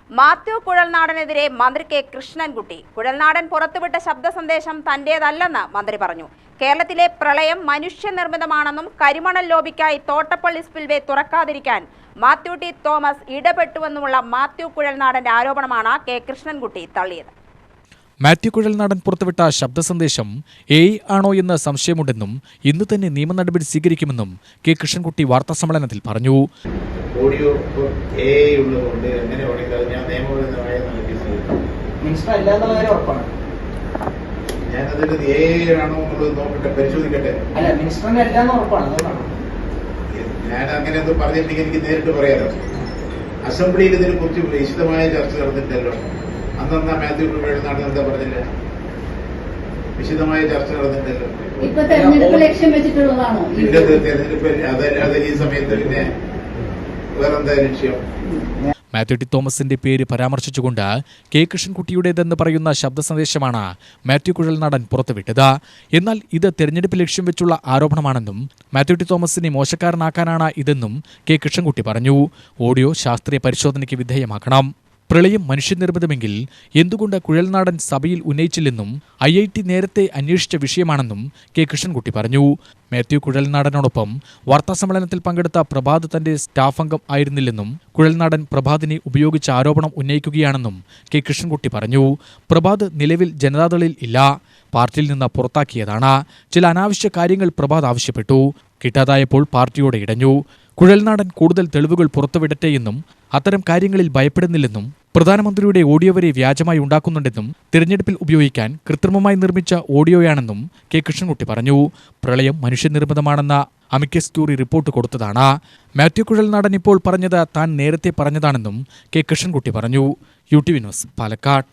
മാത്യു കുഴൽനാടനെതിരെ മന്ത്രി കെ കൃഷ്ണൻകുട്ടി. കുഴൽനാടൻ പുറത്തുവിട്ട ശബ്ദ സന്ദേശം തന്റേതല്ലെന്ന് മന്ത്രി പറഞ്ഞു. കേരളത്തിലെ പ്രളയം മനുഷ്യനിർമ്മിതമാണെന്നും കരിമണൽ ലോബിക്കായി തോട്ടപ്പള്ളി സ്പിൽവേ തുറക്കാതിരിക്കാൻ മാത്യു ടി തോമസ് ഇടപെട്ടുവെന്നുമുള്ള മാത്യു കുഴൽനാടന്റെ ആരോപണമാണ് കെ കൃഷ്ണൻകുട്ടി തള്ളിയത്. മാത്യു കുഴൽനാടൻ പുറത്തുവിട്ട ശബ്ദ സന്ദേശം AI ആണോ എന്ന് സംശയമുണ്ടെന്നും ഇന്ന് തന്നെ നിയമ നടപടി സ്വീകരിക്കുമെന്നും കെ കൃഷ്ണൻകുട്ടി വാർത്താസമ്മേളനത്തിൽ പറഞ്ഞു. ഓഡിയോ AI ഉള്ളതുകൊണ്ട് എങ്ങനെ വേണമെങ്കിൽ ഞാൻ നിയമപരമായ ഞാനതിൽ AI ആണോ എന്നുള്ളത് നോക്കട്ടെ, പരിശോധിക്കട്ടെ. ഞാൻ അങ്ങനെ എന്തോ പറഞ്ഞിട്ടുണ്ടെങ്കിൽ എനിക്ക് നേരിട്ട് പറയാലോ. അസംബ്ലിയിൽ ഇതിനെ കുറിച്ച് വിശദമായ ചർച്ച നടന്നിട്ടല്ലോ. അന്നെന്നാ മാത്യു കുഴൽനാടൻ എന്താ പറഞ്ഞില്ല? വിശദമായ ചർച്ച നടന്നിട്ടല്ലോ. തെരഞ്ഞെടുപ്പ് അത് ഈ സമയത്ത് പിന്നെ വേറെന്താ ലക്ഷ്യം? മാത്യു ടി തോമസിന്റെ പേര് പരാമർശിച്ചുകൊണ്ട് കെ കൃഷ്ണൻകുട്ടിയുടേതെന്ന് പറയുന്ന ശബ്ദ സന്ദേശമാണ് മാത്യു കുഴൽനാടൻ പുറത്തുവിട്ടത്. എന്നാൽ ഇത് തെരഞ്ഞെടുപ്പ് ലക്ഷ്യം വെച്ചുള്ള ആരോപണമാണെന്നും മാത്യു ടി തോമസിനെ മോശക്കാരനാക്കാനാണ് ഇതെന്നും കെ കൃഷ്ണൻകുട്ടി പറഞ്ഞു. ഓഡിയോ ശാസ്ത്രീയ പരിശോധനയ്ക്ക് വിധേയമാക്കണം. പ്രളയം മനുഷ്യനിർമ്മിതമെങ്കിൽ എന്തുകൊണ്ട് കുഴൽനാടൻ സഭയിൽ ഉന്നയിച്ചില്ലെന്നും IIT നേരത്തെ അന്വേഷിച്ച വിഷയമാണെന്നും കെ കൃഷ്ണൻകുട്ടി പറഞ്ഞു. മാത്യു കുഴൽനാടനോടൊപ്പം വാർത്താസമ്മേളനത്തിൽ പങ്കെടുത്ത പ്രഭാത് തന്റെ സ്റ്റാഫ് അംഗം ആയിരുന്നില്ലെന്നും കുഴൽനാടൻ പ്രഭാതിനെ ഉപയോഗിച്ച് ആരോപണം ഉന്നയിക്കുകയാണെന്നും കെ കൃഷ്ണൻകുട്ടി പറഞ്ഞു. പ്രഭാത് നിലവിൽ ജനതാദളിൽ ഇല്ല, പാർട്ടിയിൽ നിന്ന് പുറത്താക്കിയതാണ്. ചില അനാവശ്യ കാര്യങ്ങൾ പ്രഭാത് ആവശ്യപ്പെട്ടു. കിട്ടാതായപ്പോൾ പാർട്ടിയോടെ ഇടഞ്ഞു. കുഴൽനാടൻ കൂടുതൽ തെളിവുകൾ പുറത്തുവിടട്ടെയെന്നും അത്തരം കാര്യങ്ങളിൽ ഭയപ്പെടുന്നില്ലെന്നും പ്രധാനമന്ത്രിയുടെ ഓഡിയോ വരെ വ്യാജമായി ഉണ്ടാക്കുന്നുണ്ടെന്നും തിരഞ്ഞെടുപ്പിൽ ഉപയോഗിക്കാൻ കൃത്രിമമായി നിർമ്മിച്ച ഓഡിയോയാണെന്നും കെ കൃഷ്ണൻകുട്ടി പറഞ്ഞു. പ്രളയം മനുഷ്യനിർമ്മിതമാണെന്ന അമിക്കസ് ക്യൂറി റിപ്പോർട്ട് കൊടുത്തതാണ്. മാത്യു കുഴൽനാടൻ ഇപ്പോൾ പറഞ്ഞത് താൻ നേരത്തെ പറഞ്ഞതാണെന്നും കെ കൃഷ്ണൻകുട്ടി പറഞ്ഞു. UTV news, Palakkad.